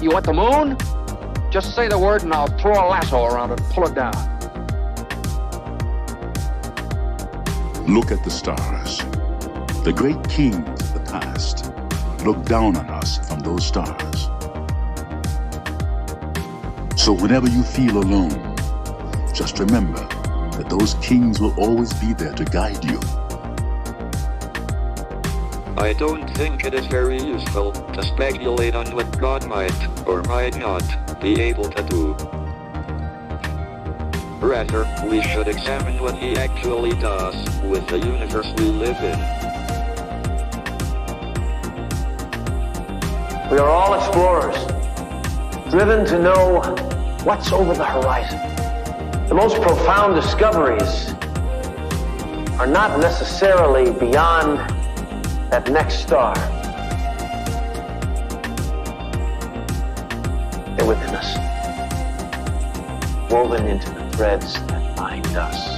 You want the moon? Just say the word and I'll throw a lasso around it and pull it down. Look at the stars. The great kings of the past look down on us from those stars. So whenever you feel alone, just remember that those kings will always be there to guide you. I don't think it is very useful to speculate on what God might or might not be able to do. Rather, we should examine what he actually does with the universe we live in. We are all explorers, driven to know what's over the horizon. The most profound discoveries are not necessarily beyond that next star. They're within us, woven into the threads that bind us.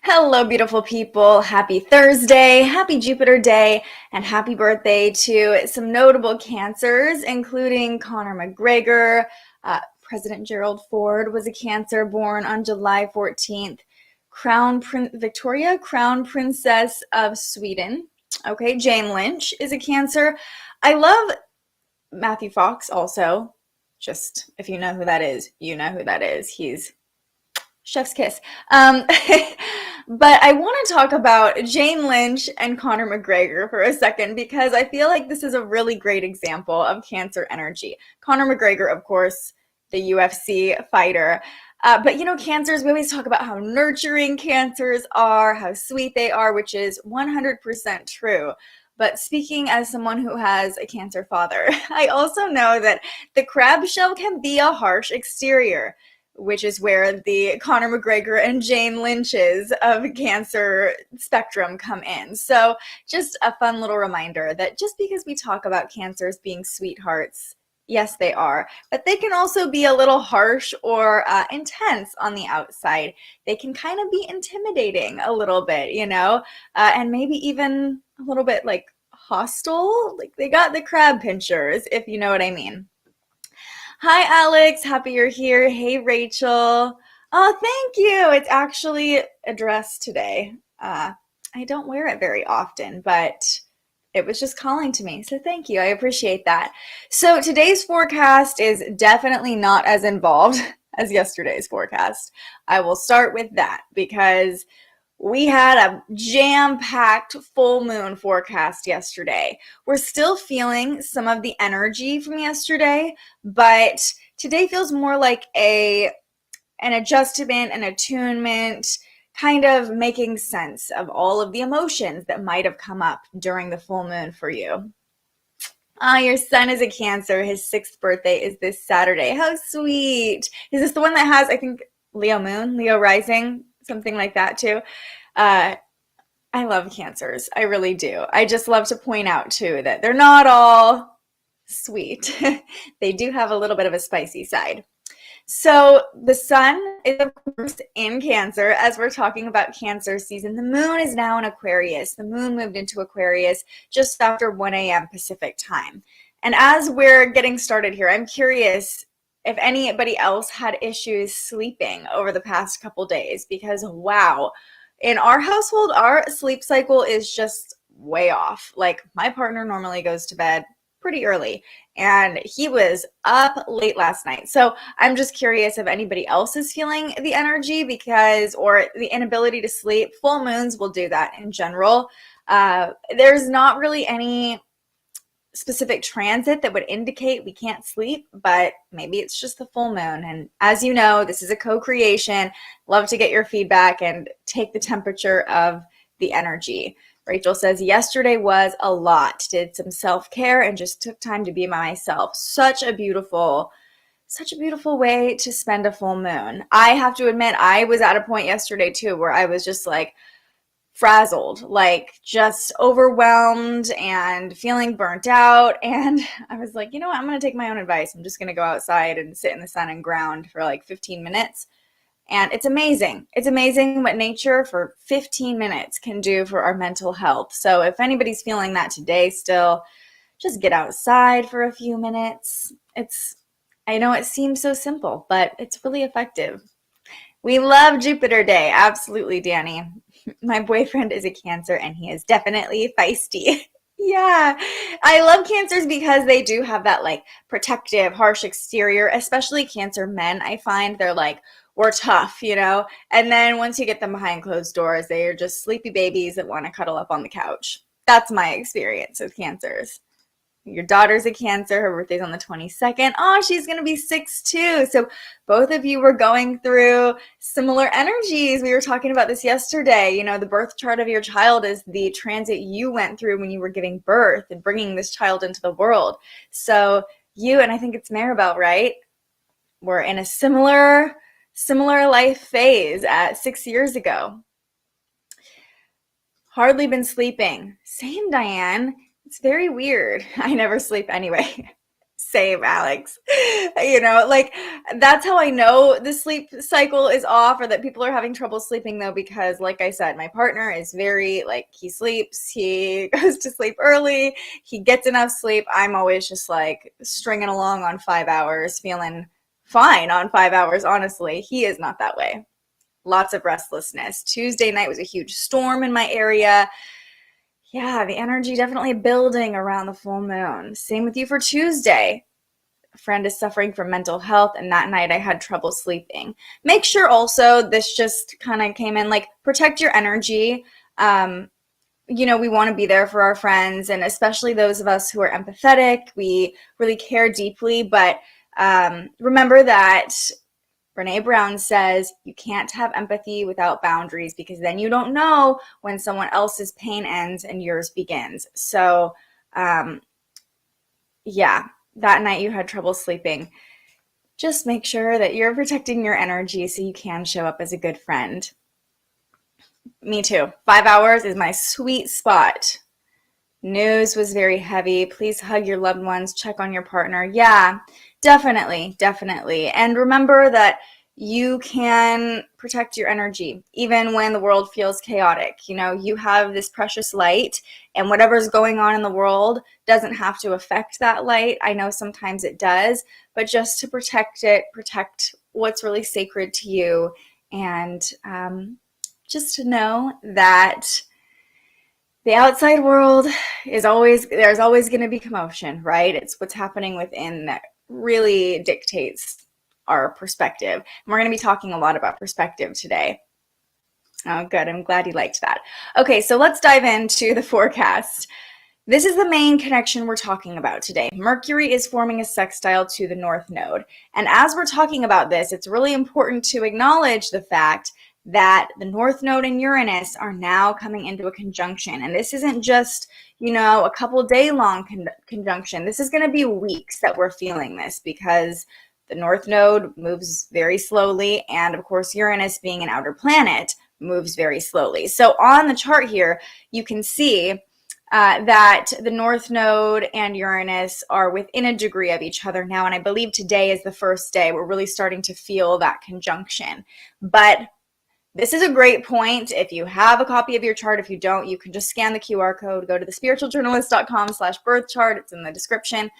Hello, beautiful people. Happy Thursday, happy Jupiter day, and happy birthday to some notable Cancers, including Conor McGregor. President Gerald Ford was a Cancer, born on July 14th. Victoria, Crown Princess of Sweden. Okay, Jane Lynch is a Cancer. I love Matthew Fox also. Just, if you know who that is, you know who that is. He's chef's kiss. But I want to talk about Jane Lynch and Conor McGregor for a second, because I feel like this is a really great example of Cancer energy. Conor McGregor, of course, the UFC fighter. But you know, Cancers, we always talk about how nurturing Cancers are, how sweet they are, which is 100% true. But speaking as someone who has a Cancer father, I also know that the crab shell can be a harsh exterior, which is where the Conor McGregor and Jane Lynch's of Cancer spectrum come in. So just a fun little reminder that just because we talk about Cancers being sweethearts, yes, they are, but they can also be a little harsh or intense on the outside. They can kind of be intimidating a little bit, you know, and maybe even a little bit like hostile. Like they got the crab pinchers, if you know what I mean. Hi, Alex. Happy you're here. Hey, Rachel. Oh, thank you. It's actually a dress today. I don't wear it very often, but it was just calling to me. So thank you. I appreciate that. So today's forecast is definitely not as involved as yesterday's forecast. I will start with that because we had a jam-packed full moon forecast yesterday. We're still feeling some of the energy from yesterday, but today feels more like an adjustment, an attunement, kind of making sense of all of the emotions that might have come up during the full moon for you. Your son is a Cancer. His 6th birthday is this Saturday. How sweet. Is this the one that has, I think, Leo moon, Leo rising? Something like that too. I love Cancers. I really do. I just love to point out too that they're not all sweet. They do have a little bit of a spicy side. So the sun is, of course, in Cancer as we're talking about Cancer season. The moon is now in Aquarius. The moon moved into Aquarius just after 1 a.m. Pacific time. And as we're getting started here, I'm curious if anybody else had issues sleeping over the past couple days, because wow, in our household, our sleep cycle is just way off. Like my partner normally goes to bed pretty early and he was up late last night. So I'm just curious if anybody else is feeling the energy or the inability to sleep. Full moons will do that in general. There's not really any specific transit that would indicate we can't sleep, but maybe it's just the full moon. And as you know, this is a co-creation. Love to get your feedback and take the temperature of the energy. Rachel says, yesterday was a lot. Did some self-care and just took time to be by myself. Such a beautiful way to spend a full moon. I have to admit, I was at a point yesterday too where I was just like frazzled, like just overwhelmed and feeling burnt out. And I was like, you know what? I'm going to take my own advice. I'm just going to go outside and sit in the sun and ground for like 15 minutes. And it's amazing. It's amazing what nature for 15 minutes can do for our mental health. So if anybody's feeling that today still, just get outside for a few minutes. I know it seems so simple, but it's really effective. We love Jupiter Day. Absolutely, Danny. My boyfriend is a Cancer and he is definitely feisty. Yeah, I love Cancers because they do have that like protective, harsh exterior, especially Cancer men. I find they're like, we're tough, and then once you get them behind closed doors, they are just sleepy babies that want to cuddle up on the couch. That's my experience with Cancers. Your daughter's a Cancer. Her birthday's on the 22nd. Oh, she's going to be 6 too. So both of you were going through similar energies. We were talking about this yesterday. The birth chart of your child is the transit you went through when you were giving birth and bringing this child into the world. So you, and I think it's Maribel, right? We're in a similar life phase at 6 years ago. Hardly been sleeping. Same, Diane. It's very weird. I never sleep anyway. Same, Alex. That's how I know the sleep cycle is off or that people are having trouble sleeping though, because like I said, my partner is very he sleeps, he goes to sleep early, he gets enough sleep. I'm always just stringing along on 5 hours, feeling fine on 5 hours, honestly. He is not that way. Lots of restlessness. Tuesday night was a huge storm in my area. Yeah, the energy definitely building around the full moon. Same with you for Tuesday. A friend is suffering from mental health, and that night I had trouble sleeping. Make sure also, this just kind of came in, protect your energy. We want to be there for our friends, and especially those of us who are empathetic. We really care deeply, but remember that Brene Brown says you can't have empathy without boundaries, because then you don't know when someone else's pain ends and yours begins. So, yeah, that night you had trouble sleeping. Just make sure that you're protecting your energy so you can show up as a good friend. Me too. 5 hours is my sweet spot. News was very heavy. Please hug your loved ones. Check on your partner. Yeah, definitely. And remember that you can protect your energy even when the world feels chaotic. You have this precious light, and whatever's going on in the world doesn't have to affect that light. I know sometimes it does, but just to protect it, protect what's really sacred to you, and just to know that the outside world there's always going to be commotion, right? It's what's happening within that really dictates our perspective. And we're going to be talking a lot about perspective today. Oh, good. I'm glad you liked that. Okay, so let's dive into the forecast. This is the main connection we're talking about today. Mercury is forming a sextile to the North Node. And as we're talking about this, it's really important to acknowledge the fact that the North Node and Uranus are now coming into a conjunction. And this isn't just, a couple day long conjunction. This is going to be weeks that we're feeling this, because the North Node moves very slowly. And of course, Uranus, being an outer planet, moves very slowly. So on the chart here, you can see that the North Node and Uranus are within a degree of each other now. And I believe today is the first day we're really starting to feel that conjunction. But this is a great point. If you have a copy of your chart, if you don't, you can just scan the QR code, go to thespiritualjournalist.com/birth chart. It's in the description.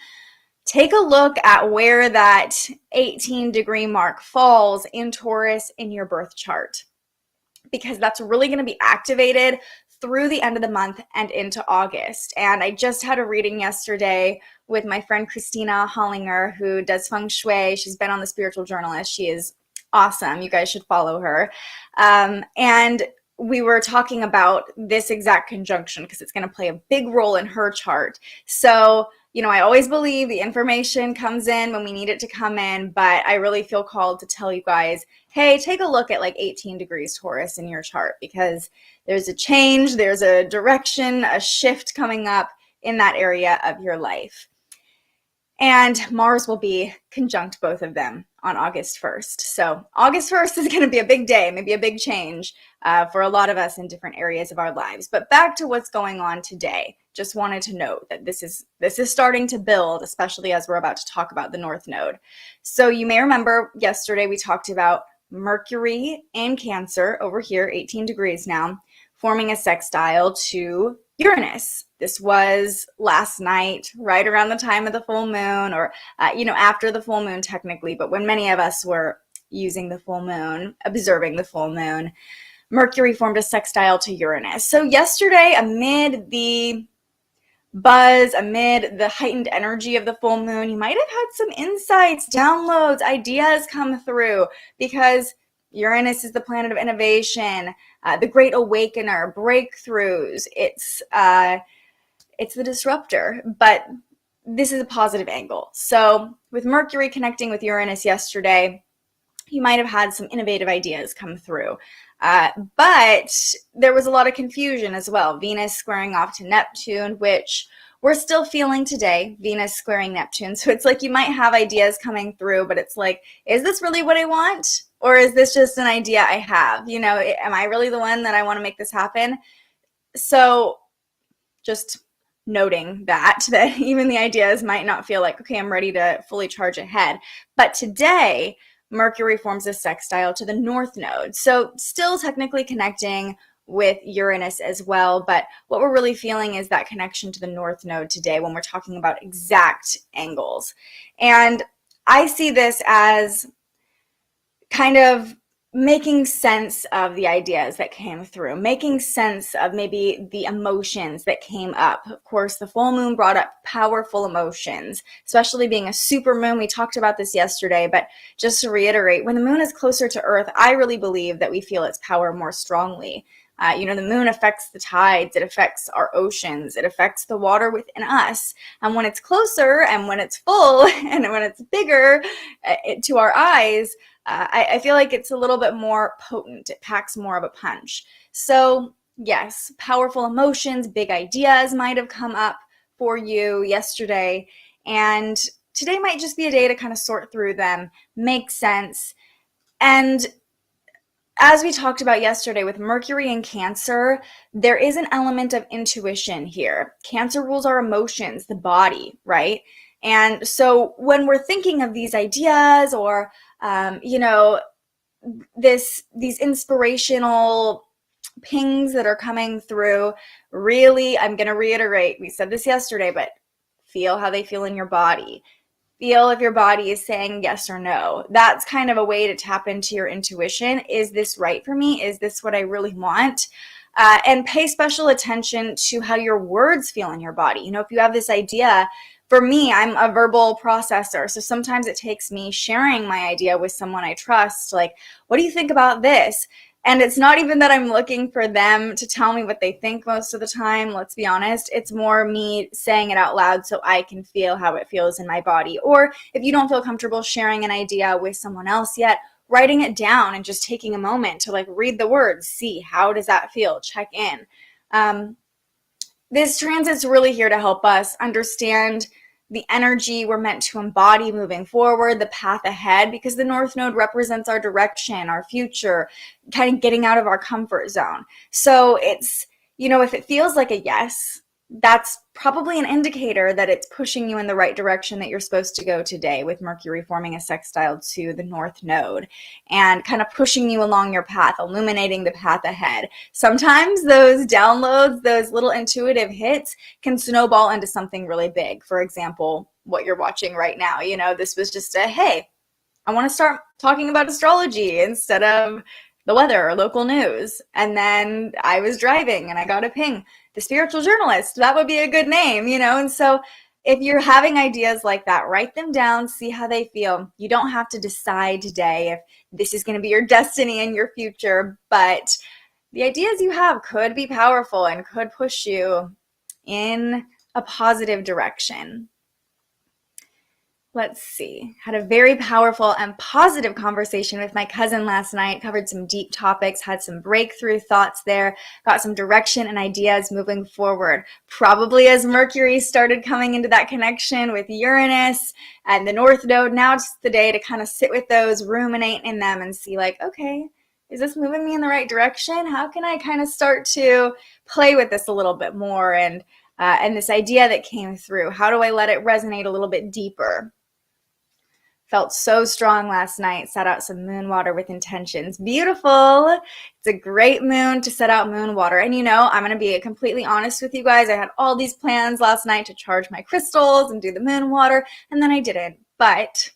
Take a look at where that 18-degree mark falls in Taurus in your birth chart, because that's really going to be activated through the end of the month and into August. And I just had a reading yesterday with my friend Christina Hollinger, who does feng shui. She's been on The Spiritual Journalist. She is awesome. You guys should follow her. And we were talking about this exact conjunction because it's going to play a big role in her chart. So, I always believe the information comes in when we need it to come in, but I really feel called to tell you guys, hey, take a look at 18 degrees Taurus in your chart, because there's a change, there's a direction, a shift coming up in that area of your life. And Mars will be conjunct both of them on August 1st. So August 1st is going to be a big day, maybe a big change for a lot of us in different areas of our lives. But back to what's going on today. Just wanted to note that this is starting to build, especially as we're about to talk about the North Node. So you may remember yesterday we talked about Mercury in Cancer over here, 18 degrees now, forming a sextile to Uranus. This was last night, right around the time of the full moon, or, after the full moon technically, but when many of us were using the full moon, observing the full moon, Mercury formed a sextile to Uranus. So yesterday, amid the buzz, amid the heightened energy of the full moon, you might have had some insights, downloads, ideas come through, because Uranus is the planet of innovation, the great awakener, breakthroughs. It's the disruptor, but this is a positive angle. So with Mercury connecting with Uranus yesterday, you might have had some innovative ideas come through. But there was a lot of confusion as well. Venus squaring off to Neptune, which we're still feeling today, Venus squaring Neptune. So it's like you might have ideas coming through, but it's like, is this really what I want? Or is this just an idea I have? Am I really the one that I want to make this happen? So just noting that even the ideas might not feel like, okay, I'm ready to fully charge ahead. But today, Mercury forms a sextile to the North Node. So still technically connecting with Uranus as well, but what we're really feeling is that connection to the North Node today when we're talking about exact angles. And I see this as kind of making sense of the ideas that came through, making sense of maybe the emotions that came up. Of course, the full moon brought up powerful emotions, especially being a super moon. We talked about this yesterday, but just to reiterate, when the moon is closer to Earth, I really believe that we feel its power more strongly. The moon affects the tides, it affects our oceans, it affects the water within us. And when it's closer and when it's full and when it's bigger to our eyes, I feel like it's a little bit more potent. It packs more of a punch. So yes, powerful emotions, big ideas might have come up for you yesterday. And today might just be a day to kind of sort through them, make sense. And as we talked about yesterday with Mercury in Cancer, there is an element of intuition here. Cancer rules our emotions, the body, right? And so when we're thinking of these ideas or, these inspirational pings that are coming through, really, I'm going to reiterate, we said this yesterday, but feel how they feel in your body. Feel if your body is saying yes or no. That's kind of a way to tap into your intuition. Is this right for me? Is this what I really want? And pay special attention to how your words feel in your body. If you have this idea, for me, I'm a verbal processor. So sometimes it takes me sharing my idea with someone I trust. Like, what do you think about this? And it's not even that I'm looking for them to tell me what they think most of the time, let's be honest. It's more me saying it out loud so I can feel how it feels in my body. Or if you don't feel comfortable sharing an idea with someone else yet, writing it down and just taking a moment to read the words, see how does that feel, check in. This transit's really here to help us understand the energy we're meant to embody moving forward, the path ahead, because the North Node represents our direction, our future, kind of getting out of our comfort zone. So it's, if it feels like a yes, that's probably an indicator that it's pushing you in the right direction that you're supposed to go today, with Mercury forming a sextile to the North Node and kind of pushing you along your path, illuminating the path ahead. Sometimes those downloads, those little intuitive hits can snowball into something really big. For example, what you're watching right now, this was just hey, I want to start talking about astrology instead of the weather or local news. And then I was driving and I got a ping. The spiritual journalist, that would be a good name, And so if you're having ideas like that, write them down, see how they feel. You don't have to decide today if this is going to be your destiny and your future, but the ideas you have could be powerful and could push you in a positive direction. Let's see. Had a very powerful and positive conversation with my cousin last night, covered some deep topics, had some breakthrough thoughts there, got some direction and ideas moving forward. Probably as Mercury started coming into that connection with Uranus and the North Node, now it's the day to kind of sit with those, ruminate in them and see okay, is this moving me in the right direction? How can I kind of start to play with this a little bit more? And this idea that came through, how do I let it resonate a little bit deeper? Felt so strong last night. Set out some moon water with intentions. Beautiful. It's a great moon to set out moon water. And I'm going to be completely honest with you guys. I had all these plans last night to charge my crystals and do the moon water, and then I didn't. But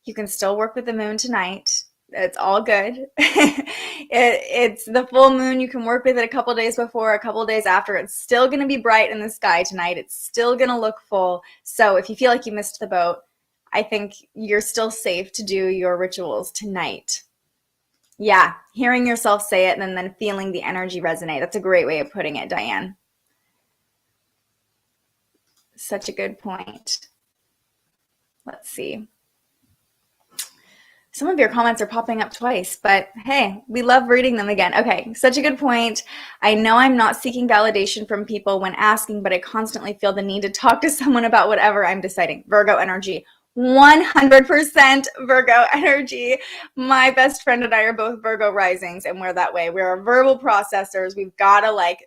you can still work with the moon tonight. It's all good. It's the full moon. You can work with it a couple days before, a couple days after. It's still going to be bright in the sky tonight. It's still going to look full. So if you feel like you missed the boat, I think you're still safe to do your rituals tonight. Yeah, hearing yourself say it and then feeling the energy resonate. That's a great way of putting it, Diane. Such a good point. Let's see. Some of your comments are popping up twice, but hey, we love reading them again. Okay, such a good point. I know I'm not seeking validation from people when asking, but I constantly feel the need to talk to someone about whatever I'm deciding. Virgo energy. 100% Virgo energy. My best friend and I are both Virgo risings, and we're that way. We're verbal processors. We've got to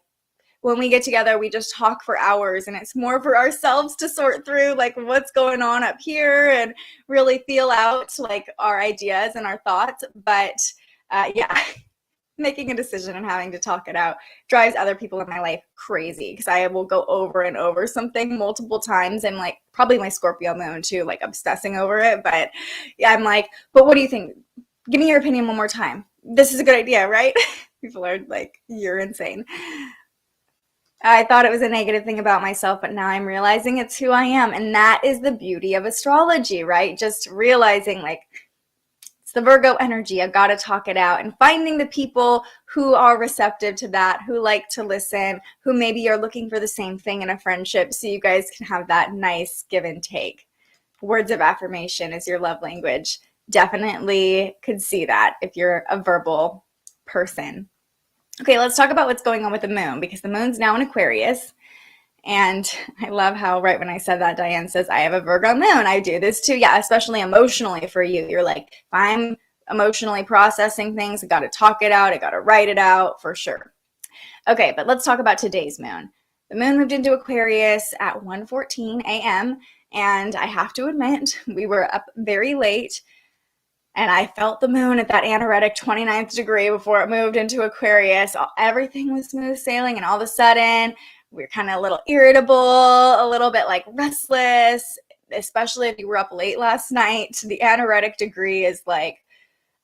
when we get together, we just talk for hours, and it's more for ourselves to sort through what's going on up here and really feel out our ideas and our thoughts. But yeah, making a decision and having to talk it out drives other people in my life crazy, because I will go over and over something multiple times, and probably my Scorpio moon too, obsessing over it. But yeah, I'm but what do you think? Give me your opinion one more time. This is a good idea, right? People are you're insane. I thought it was a negative thing about myself, but now I'm realizing it's who I am. And that is the beauty of astrology, right? Just realizing it's the Virgo energy. I've got to talk it out, and finding the people who are receptive to that, who like to listen, who maybe are looking for the same thing in a friendship, so you guys can have that nice give and take. Words of affirmation is your love language. Definitely could see that if you're a verbal person. Okay, let's talk about what's going on with the moon, because the moon's now in Aquarius. And I love how right when I said that, Diane says, I have a Virgo moon. I do this too. Yeah, especially emotionally for you. You're if I'm emotionally processing things, I got to talk it out. I got to write it out for sure. Okay, but let's talk about today's moon. The moon moved into Aquarius at 1:14 a.m. And I have to admit, we were up very late. And I felt the moon at that anoretic 29th degree before it moved into Aquarius. Everything was smooth sailing, and all of a sudden, we were kind of a little irritable, a little bit restless, especially if you were up late last night. The anoretic degree is what's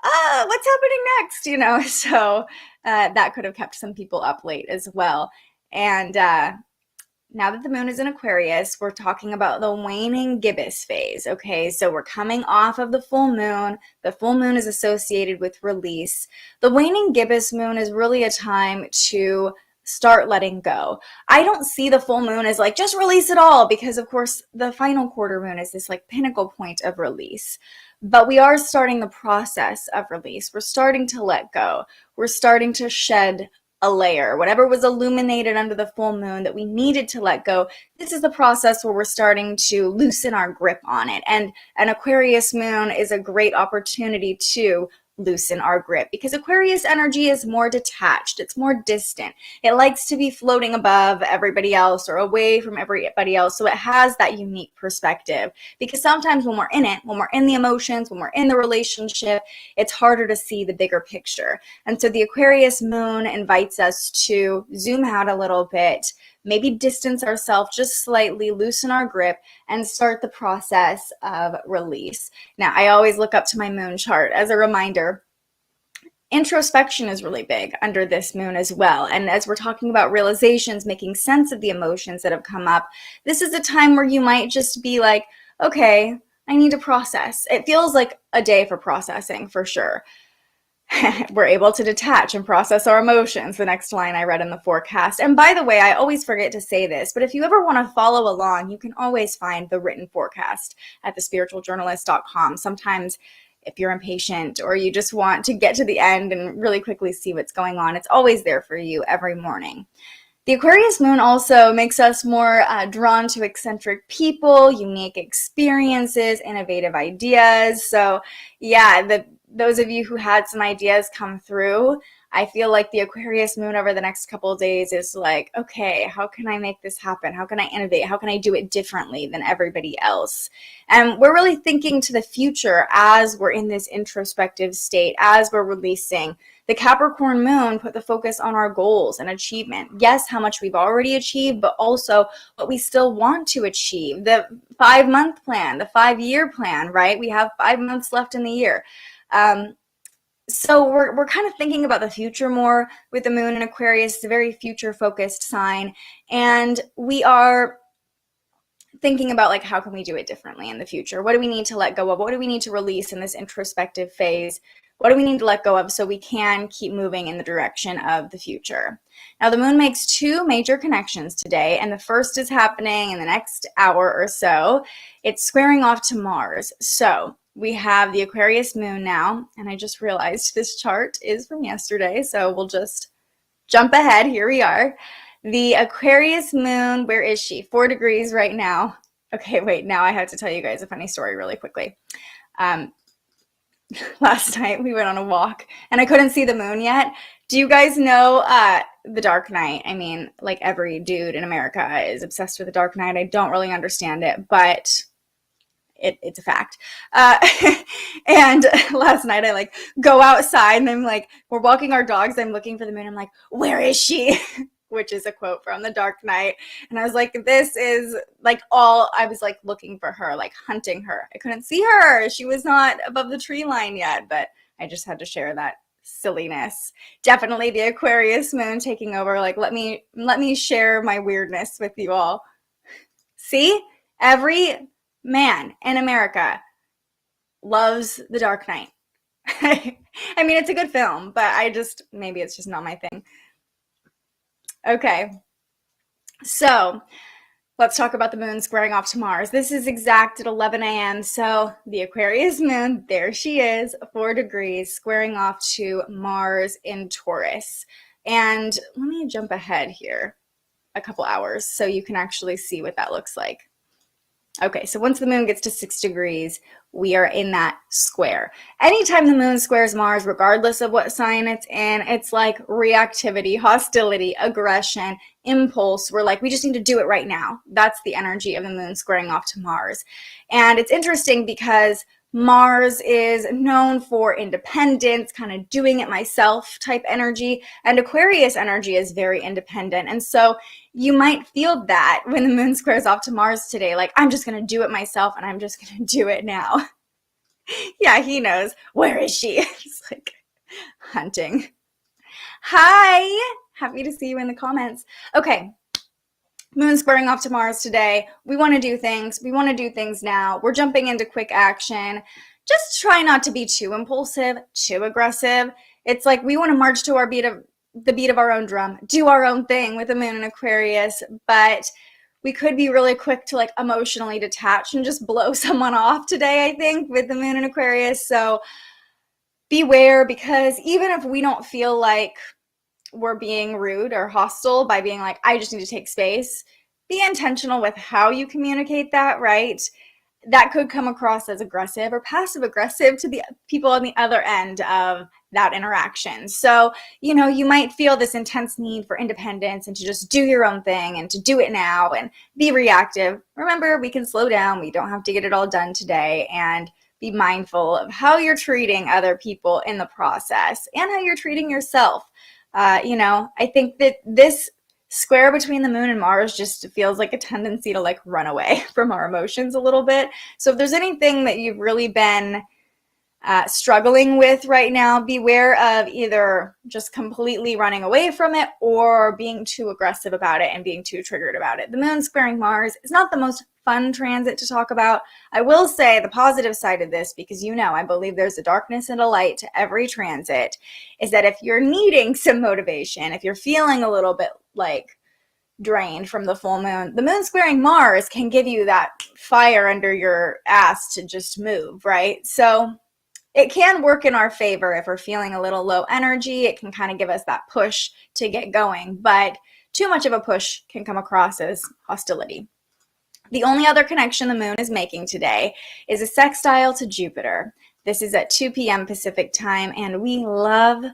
happening next, So that could have kept some people up late as well. And now that the moon is in Aquarius, we're talking about the waning gibbous phase, okay? So we're coming off of the full moon. The full moon is associated with release. The waning gibbous moon is really a time to start letting go. I don't see the full moon as just release it all, because of course the final quarter moon is this pinnacle point of release. But we are starting the process of release. We're starting to let go. We're starting to shed a layer, whatever was illuminated under the full moon that we needed to let go. This is the process where we're starting to loosen our grip on it. And an Aquarius moon is a great opportunity to loosen our grip, because Aquarius energy is more detached. It's more distant. It likes to be floating above everybody else or away from everybody else. So it has that unique perspective, because sometimes when we're in it, when we're in the emotions, when we're in the relationship, it's harder to see the bigger picture. And so the Aquarius moon invites us to zoom out a little bit, maybe distance ourselves just slightly, loosen our grip, and start the process of release. Now, I always look up to my moon chart as a reminder. Introspection is really big under this moon as well. And as we're talking about realizations, making sense of the emotions that have come up, this is a time where you might just be okay, I need to process. It feels like a day for processing for sure. We're able to detach and process our emotions, the next line I read in the forecast. And by the way, I always forget to say this, but if you ever want to follow along, you can always find the written forecast at thespiritualjournalist.com. Sometimes if you're impatient or you just want to get to the end and really quickly see what's going on, it's always there for you every morning. The Aquarius moon also makes us more drawn to eccentric people, unique experiences, innovative ideas. So yeah, those of you who had some ideas come through, I feel like the Aquarius moon over the next couple of days is like, okay, how can I make this happen? How can I innovate? How can I do it differently than everybody else? And we're really thinking to the future as we're in this introspective state, as we're releasing. The Capricorn moon put the focus on our goals and achievement. Yes, how much we've already achieved, but also what we still want to achieve. The 5-month plan, the 5-year plan, right? We have 5 months left in the year. So we're kind of thinking about the future more with the moon in Aquarius. It's a very future-focused sign. And we are thinking about, like, how can we do it differently in the future? What do we need to let go of? What do we need to release in this introspective phase? What do we need to let go of so we can keep moving in the direction of the future? Now, the moon makes 2 major connections today, and the first is happening in the next hour or so. It's squaring off to Mars. So we have the Aquarius moon now, and I just realized this chart is from yesterday, so we'll just jump ahead. Here we are. The Aquarius moon, where is she? 4 degrees right now. Okay, wait, now I have to tell you guys a funny story really quickly. Last night we went on a walk and I couldn't see the moon yet. Do you guys know The Dark Knight? I mean, like, every dude in America is obsessed with The Dark Knight. I don't really understand it, but it's a fact. And last night I, like, go outside and I'm like, we're walking our dogs. I'm looking for the moon. I'm like, where is she? Which is a quote from The Dark Knight. And I was like, this is like I was like looking for her, like hunting her. I couldn't see her. She was not above the tree line yet, but I just had to share that silliness. Definitely the Aquarius moon taking over. Like, let me share my weirdness with you all. See, every man in America loves The Dark Knight. I mean, it's a good film, but maybe it's just not my thing. Okay, so let's talk about the moon squaring off to Mars. This is exact at 11 a.m. So the Aquarius moon, there she is, 4 degrees, squaring off to Mars in Taurus. And let me jump ahead here a couple hours so you can actually see what that looks like. Okay, so once the moon gets to 6 degrees, we are in that square. Anytime the moon squares Mars, regardless of what sign it's in, it's like reactivity, hostility, aggression, impulse. We're like, we just need to do it right now. That's the energy of the moon squaring off to Mars. And it's interesting because Mars is known for independence, kind of doing it myself type energy, and Aquarius energy is very independent. And so you might feel that when the moon squares off to Mars today, like, I'm just going to do it myself and I'm just going to do it now. Yeah, he knows. Where is she? He's like hunting. Hi, happy to see you in the comments. Okay. Moon squaring off to Mars today. We want to do things. We want to do things now. We're jumping into quick action. Just try not to be too impulsive, too aggressive. It's like we want to march to the beat of our own drum, do our own thing with the moon in Aquarius, but we could be really quick to, like, emotionally detach and just blow someone off today, I think, with the moon in Aquarius. So beware, because even if we don't feel like we're being rude or hostile by being like, I just need to take space, be intentional with how you communicate that, right? That could come across as aggressive or passive aggressive to the people on the other end of that interaction. So, you might feel this intense need for independence and to just do your own thing and to do it now and be reactive. Remember, we can slow down. We don't have to get it all done today, and be mindful of how you're treating other people in the process and how you're treating yourself. I think that this square between the moon and Mars just feels like a tendency to, like, run away from our emotions a little bit. So if there's anything that you've really been struggling with right now, beware of either just completely running away from it or being too aggressive about it and being too triggered about it. The moon squaring Mars is not the most fun transit to talk about. I will say the positive side of this, because I believe there's a darkness and a light to every transit, is that if you're needing some motivation, if you're feeling a little bit like drained from the full moon, the moon squaring Mars can give you that fire under your ass to just move, right? So it can work in our favor if we're feeling a little low energy. It can kind of give us that push to get going, but too much of a push can come across as hostility. The only other connection the moon is making today is a sextile to Jupiter. This is at 2 p.m. Pacific time, and we love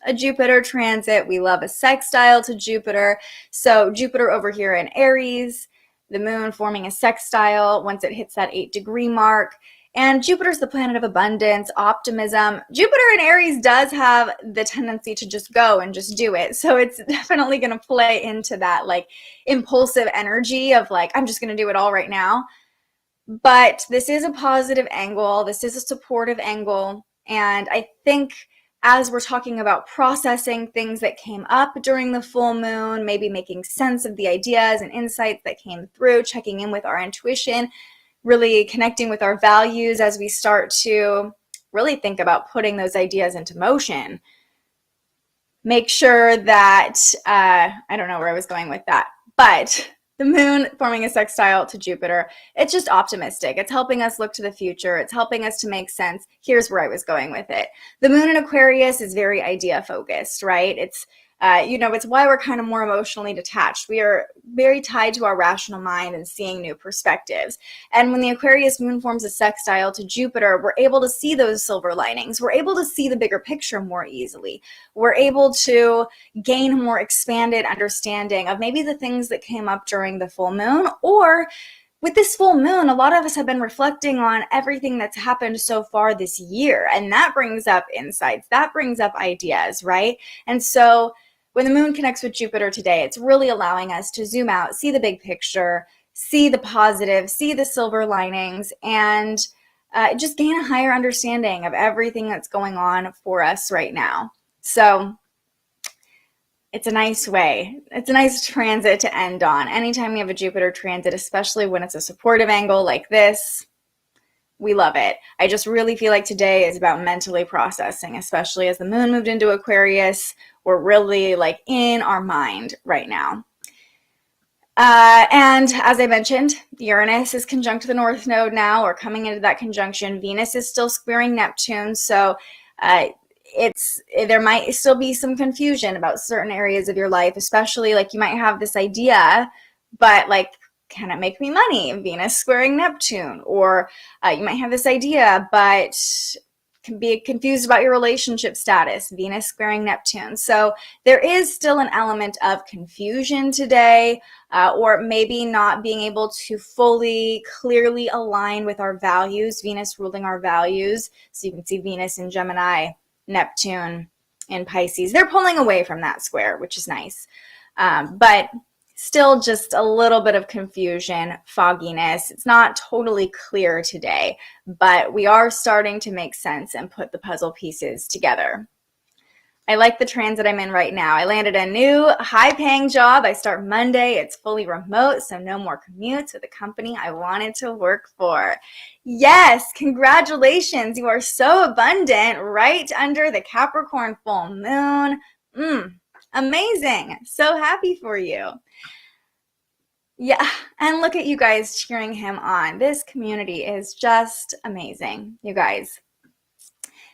a Jupiter transit. We love a sextile to Jupiter. So Jupiter over here in Aries, the moon forming a sextile once it hits that 8-degree mark. And Jupiter's the planet of abundance, optimism. Jupiter in Aries does have the tendency to just go and just do it. So it's definitely going to play into that like impulsive energy of like, I'm just going to do it all right now. But this is a positive angle. This is a supportive angle. And I think as we're talking about processing things that came up during the full moon, maybe making sense of the ideas and insights that came through, checking in with our intuition, really connecting with our values as we start to really think about putting those ideas into motion. Make sure that, I don't know where I was going with that, but the moon forming a sextile to Jupiter, it's just optimistic. It's helping us look to the future. It's helping us to make sense. Here's where I was going with it. The moon in Aquarius is very idea focused, right? It's it's why we're kind of more emotionally detached. We are very tied to our rational mind and seeing new perspectives. And when the Aquarius moon forms a sextile to Jupiter, we're able to see those silver linings. We're able to see the bigger picture more easily. We're able to gain a more expanded understanding of maybe the things that came up during the full moon, or with this full moon, a lot of us have been reflecting on everything that's happened so far this year. And that brings up insights. That brings up ideas, right? And so when the moon connects with Jupiter today, it's really allowing us to zoom out, see the big picture, see the positive, see the silver linings, and just gain a higher understanding of everything that's going on for us right now. So it's a nice way. It's a nice transit to end on. Anytime we have a Jupiter transit, especially when it's a supportive angle like this, we love it. I just really feel like today is about mentally processing, especially as the moon moved into Aquarius. We're really like in our mind right now. And as I mentioned, Uranus is conjunct the North Node now, or coming into that conjunction. Venus is still squaring Neptune, so there might still be some confusion about certain areas of your life, especially like you might have this idea, but like, can it make me money? Venus squaring Neptune. Or you might have this idea, but can be confused about your relationship status. Venus squaring Neptune. So there is still an element of confusion today, or maybe not being able to fully, clearly align with our values. Venus ruling our values. So you can see Venus in Gemini, Neptune in Pisces. They're pulling away from that square, which is nice. But still just a little bit of confusion, fogginess. It's not totally clear today, but we are starting to make sense and put the puzzle pieces together. I like the transit I'm in right now. I landed a new high-paying job. I start Monday. It's fully remote, so no more commutes with a company I wanted to work for. Yes, congratulations. You are so abundant right under the Capricorn full moon. Amazing. So happy for you. Yeah, and look at you guys cheering him on. This community is just amazing, you guys.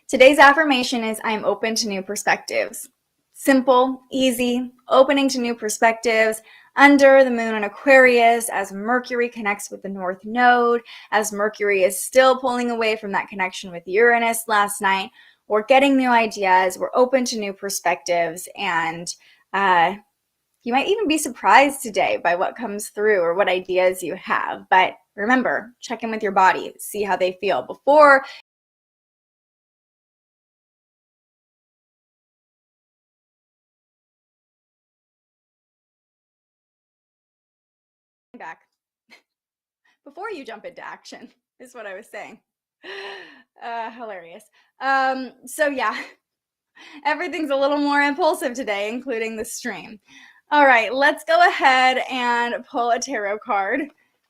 Today's affirmation is, I'm open to new perspectives. Simple, easy, opening to new perspectives under the moon in Aquarius as Mercury connects with the North Node, as Mercury is still pulling away from that connection with Uranus last night. We're getting new ideas. We're open to new perspectives, and you might even be surprised today by what comes through or what ideas you have. But remember, check in with your body, see how they feel before back. Before you jump into action, is what I was saying. Hilarious. So yeah, everything's a little more impulsive today, including the stream. All right, let's go ahead and pull a tarot card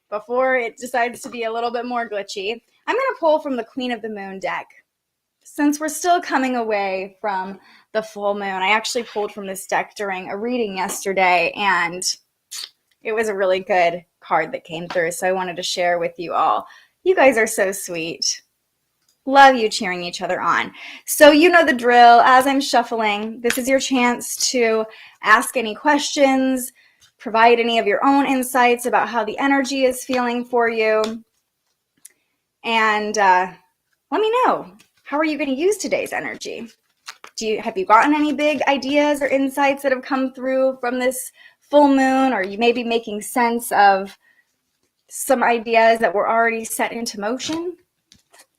before it decides to be a little bit more glitchy. I'm going to pull from the Queen of the Moon deck. Since we're still coming away from the full moon, I actually pulled from this deck during a reading yesterday, and it was a really good card that came through, so I wanted to share with you all. You guys are so sweet. Love you cheering each other on. So you know the drill. As I'm shuffling, this is your chance to ask any questions, provide any of your own insights about how the energy is feeling for you. And let me know. How are you going to use today's energy? Have you gotten any big ideas or insights that have come through from this full moon? Or you may be making sense of some ideas that were already set into motion?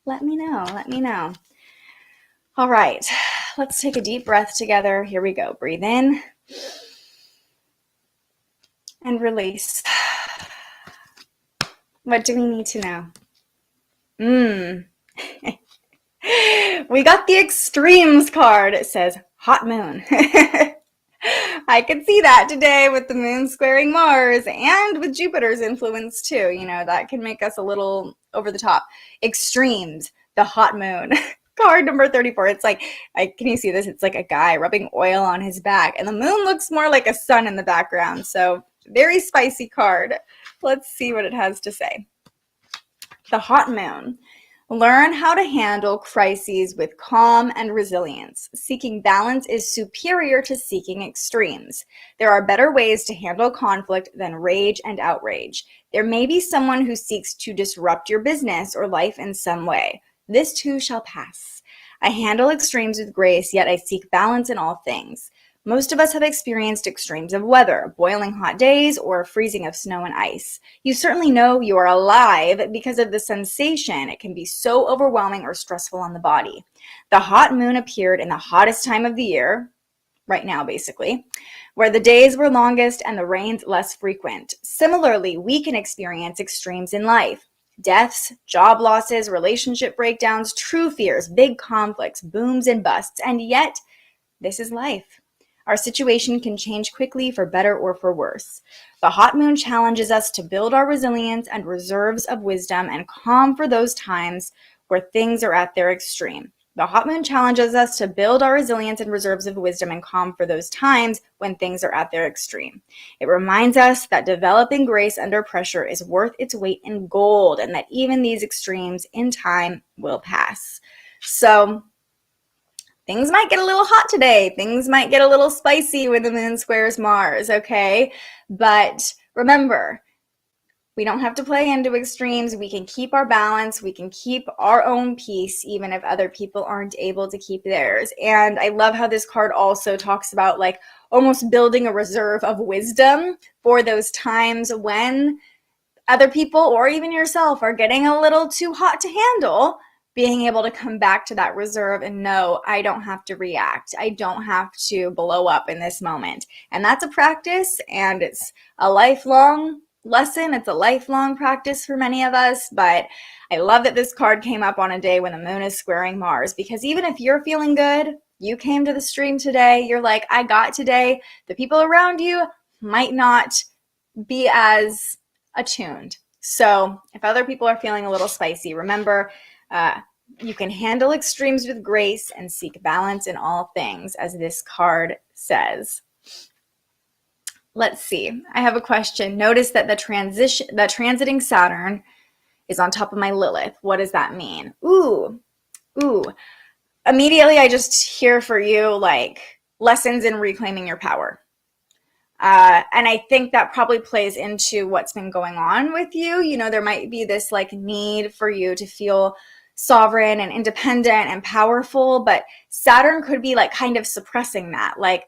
Let me know. Let me know. All right, let's take a deep breath together. Here we go. Breathe in and release. What do we need to know? We got the extremes card. It says hot moon. I could see that today with the moon squaring Mars and with Jupiter's influence too. You know, that can make us a little over the top. Extremes, the hot moon. Card number 34. It's like, can you see this? It's like a guy rubbing oil on his back, and the moon looks more like a sun in the background. So very spicy card. Let's see what it has to say. The hot moon. Learn how to handle crises with calm and resilience. Seeking balance is superior to seeking extremes. There are better ways to handle conflict than rage and outrage. There may be someone who seeks to disrupt your business or life in some way. This too shall pass. I handle extremes with grace, yet I seek balance in all things. Most of us have experienced extremes of weather, boiling hot days, or freezing of snow and ice. You certainly know you are alive because of the sensation. It can be so overwhelming or stressful on the body. The hot moon appeared in the hottest time of the year, right now basically, where the days were longest and the rains less frequent. Similarly, we can experience extremes in life. Deaths, job losses, relationship breakdowns, true fears, big conflicts, booms and busts, and yet this is life. Our situation can change quickly for better or for worse. The hot moon challenges us to build our resilience and reserves of wisdom and calm for those times where things are at their extreme. The hot moon challenges us to build our resilience and reserves of wisdom and calm for those times when things are at their extreme. It reminds us that developing grace under pressure is worth its weight in gold, and that even these extremes in time will pass. So things might get a little hot today. Things might get a little spicy when the moon squares Mars, okay? But remember, we don't have to play into extremes. We can keep our balance. We can keep our own peace, even if other people aren't able to keep theirs. And I love how this card also talks about like almost building a reserve of wisdom for those times when other people or even yourself are getting a little too hot to handle. Being able to come back to that reserve and know I don't have to react. I don't have to blow up in this moment. And that's a practice, and it's a lifelong lesson. It's a lifelong practice for many of us, but I love that this card came up on a day when the moon is squaring Mars, because even if you're feeling good, you came to the stream today, you're like, I got today, the people around you might not be as attuned. So if other people are feeling a little spicy, remember, you can handle extremes with grace and seek balance in all things, as this card says. Let's see. I have a question. Notice that the transiting Saturn is on top of my Lilith. What does that mean? Ooh. Immediately, I just hear for you like lessons in reclaiming your power. And I think that probably plays into what's been going on with you. You know, there might be this like need for you to feel sovereign and independent and powerful, but Saturn could be like kind of suppressing that, like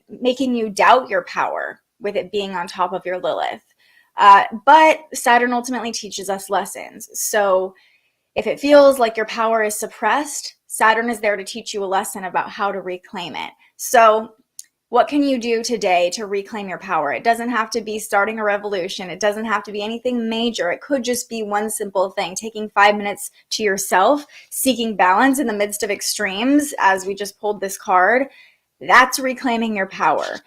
making you doubt your power with it being on top of your Lilith. But Saturn ultimately teaches us lessons. So if it feels like your power is suppressed, Saturn is there to teach you a lesson about how to reclaim it. So what can you do today to reclaim your power? It doesn't have to be starting a revolution. It doesn't have to be anything major. It could just be one simple thing, taking 5 minutes to yourself, seeking balance in the midst of extremes, as we just pulled this card. That's reclaiming your power.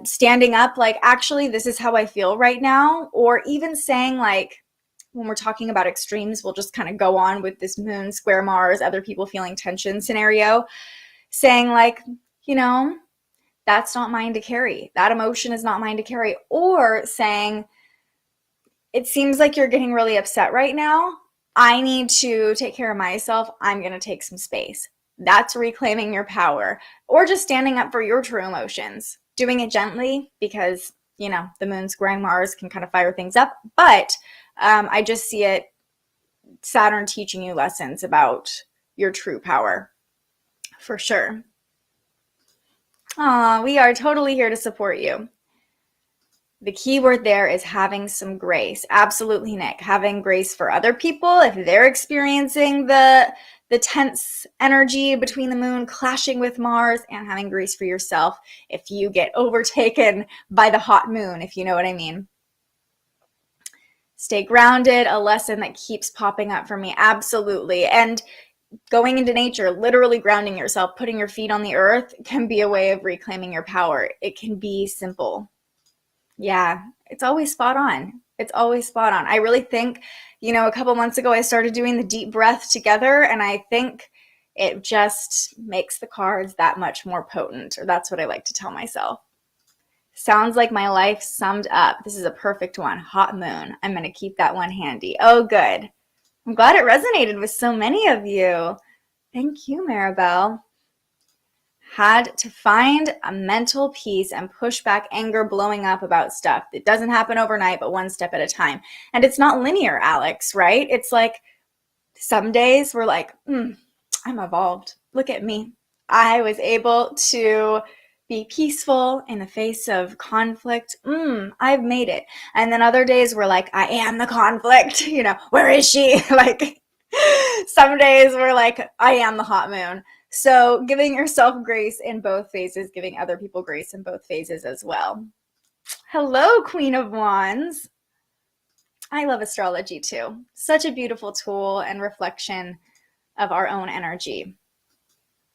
Standing up like, actually, this is how I feel right now. Or even saying like, when we're talking about extremes, we'll just kind of go on with this moon square Mars, other people feeling tension scenario, saying like, you know, that's not mine to carry. That emotion is not mine to carry. Or saying, it seems like you're getting really upset right now. I need to take care of myself. I'm going to take some space. That's reclaiming your power. Or just standing up for your true emotions. Doing it gently because, you know, the moon squaring Mars can kind of fire things up. But I just see it Saturn teaching you lessons about your true power, for sure. We are totally here to support you. The key word there is having some grace. Absolutely, Nick. Having grace for other people if they're experiencing the tense energy between the moon clashing with Mars, and having grace for yourself if you get overtaken by the hot moon, if you know what I mean. Stay grounded, a lesson that keeps popping up for me. Absolutely. And going into nature, literally grounding yourself, putting your feet on the earth can be a way of reclaiming your power. It can be simple. Yeah, it's always spot on. It's always spot on. I really think, a couple months ago, I started doing the deep breath together, and I think it just makes the cards that much more potent, or that's what I like to tell myself. Sounds like my life summed up. This is a perfect one. Hot moon. I'm going to keep that one handy. Oh, good. I'm glad it resonated with so many of you. Thank you, Maribel. Had to find a mental peace and push back anger blowing up about stuff. It doesn't happen overnight, but one step at a time. And it's not linear, Alex, right? It's like some days we're like, I'm evolved. Look at me. I was able to be peaceful in the face of conflict. I've made it. And then other days we're like, I am the conflict. Where is she? Like some days we're like, I am the hot moon. So giving yourself grace in both phases, giving other people grace in both phases as well. Hello, Queen of Wands. I love astrology too. Such a beautiful tool and reflection of our own energy.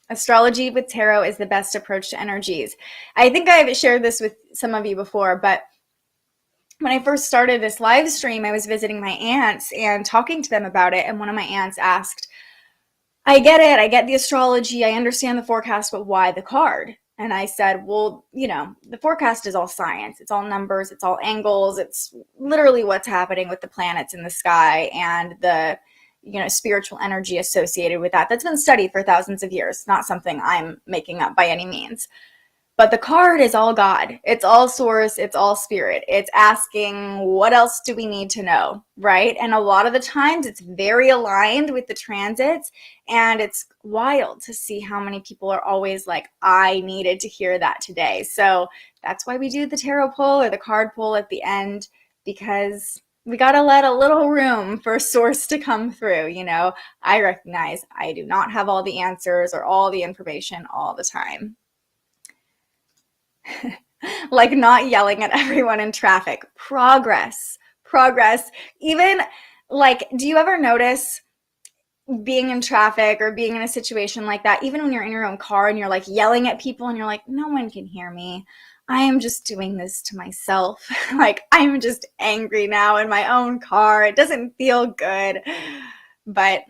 Astrology with tarot is the best approach to energies. I think I've shared this with some of you before, but when I first started this live stream, I was visiting my aunts and talking to them about it. And one of my aunts asked, I get it. I get the astrology. I understand the forecast, but why the card? And I said, well, the forecast is all science. It's all numbers. It's all angles. It's literally what's happening with the planets in the sky and the, spiritual energy associated with that. That's been studied for thousands of years. Not something I'm making up by any means. But the card is all God. It's all source. It's all spirit. It's asking, what else do we need to know, right? And a lot of the times it's very aligned with the transits, and it's wild to see how many people are always like, I needed to hear that today. So that's why we do the tarot pull or the card pull at the end, because we got to let a little room for source to come through. I recognize I do not have all the answers or all the information all the time. Like not yelling at everyone in traffic. Progress. Even like, do you ever notice being in traffic or being in a situation like that, even when you're in your own car and you're like yelling at people and you're like, no one can hear me. I am just doing this to myself. Like, I'm just angry now in my own car. It doesn't feel good. But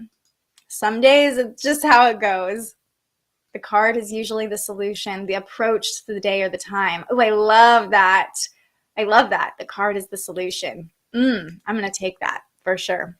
some days it's just how it goes. The card is usually the solution, the approach to the day or the time. Oh, I love that. The card is the solution. I'm going to take that for sure.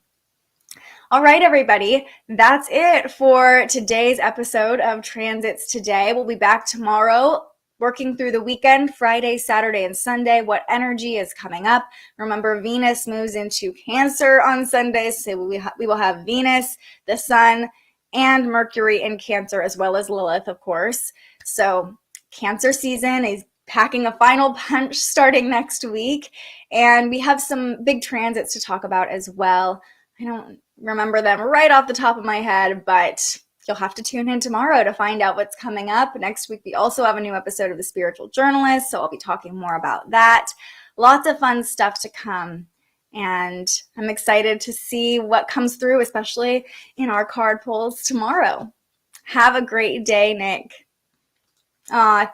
All right, everybody. That's it for today's episode of Transits Today. We'll be back tomorrow working through the weekend, Friday, Saturday, and Sunday. What energy is coming up? Remember, Venus moves into Cancer on Sunday. So we will have Venus, the Sun, and Mercury in Cancer, as well as Lilith, of course. So Cancer season is packing a final punch starting next week. And we have some big transits to talk about as well. I don't remember them right off the top of my head, but you'll have to tune in tomorrow to find out what's coming up. Next week, we also have a new episode of The Spiritual Journalist, so I'll be talking more about that. Lots of fun stuff to come. And I'm excited to see what comes through, especially in our card pulls tomorrow. Have a great day, Nick.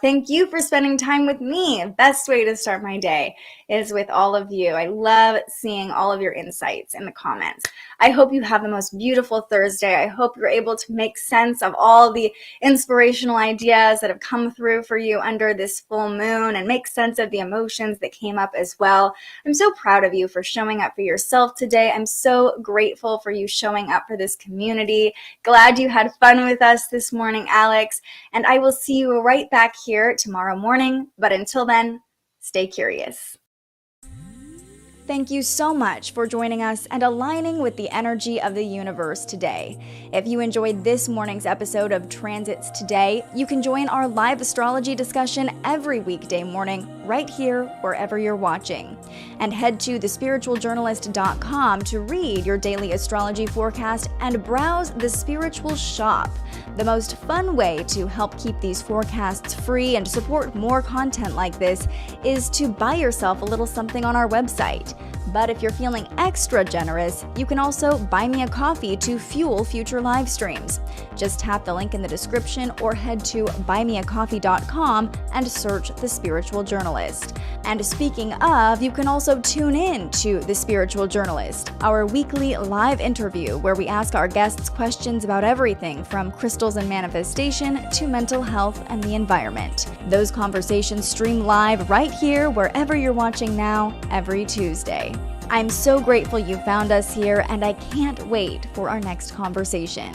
Thank you for spending time with me. Best way to start my day is with all of you. I love seeing all of your insights in the comments. I hope you have the most beautiful Thursday. I hope you're able to make sense of all the inspirational ideas that have come through for you under this full moon and make sense of the emotions that came up as well. I'm so proud of you for showing up for yourself today. I'm so grateful for you showing up for this community. Glad you had fun with us this morning, Alex. And I will see you right back here tomorrow morning. But until then, stay curious. thank you so much for joining us and aligning with the energy of the universe today. If you enjoyed this morning's episode of Transits Today, you can join our live astrology discussion every weekday morning right here wherever you're watching. And head to thespiritualjournalist.com to read your daily astrology forecast and browse the Spiritual Shop. The most fun way to help keep these forecasts free and support more content like this is to buy yourself a little something on our website. But if you're feeling extra generous, you can also buy me a coffee to fuel future live streams. Just tap the link in the description or head to buymeacoffee.com and search The Spiritual Journalist. And speaking of, you can also tune in to The Spiritual Journalist, our weekly live interview where we ask our guests questions about everything from crystals and manifestation to mental health and the environment. Those conversations stream live right here wherever you're watching now every Tuesday. I'm so grateful you found us here, and I can't wait for our next conversation.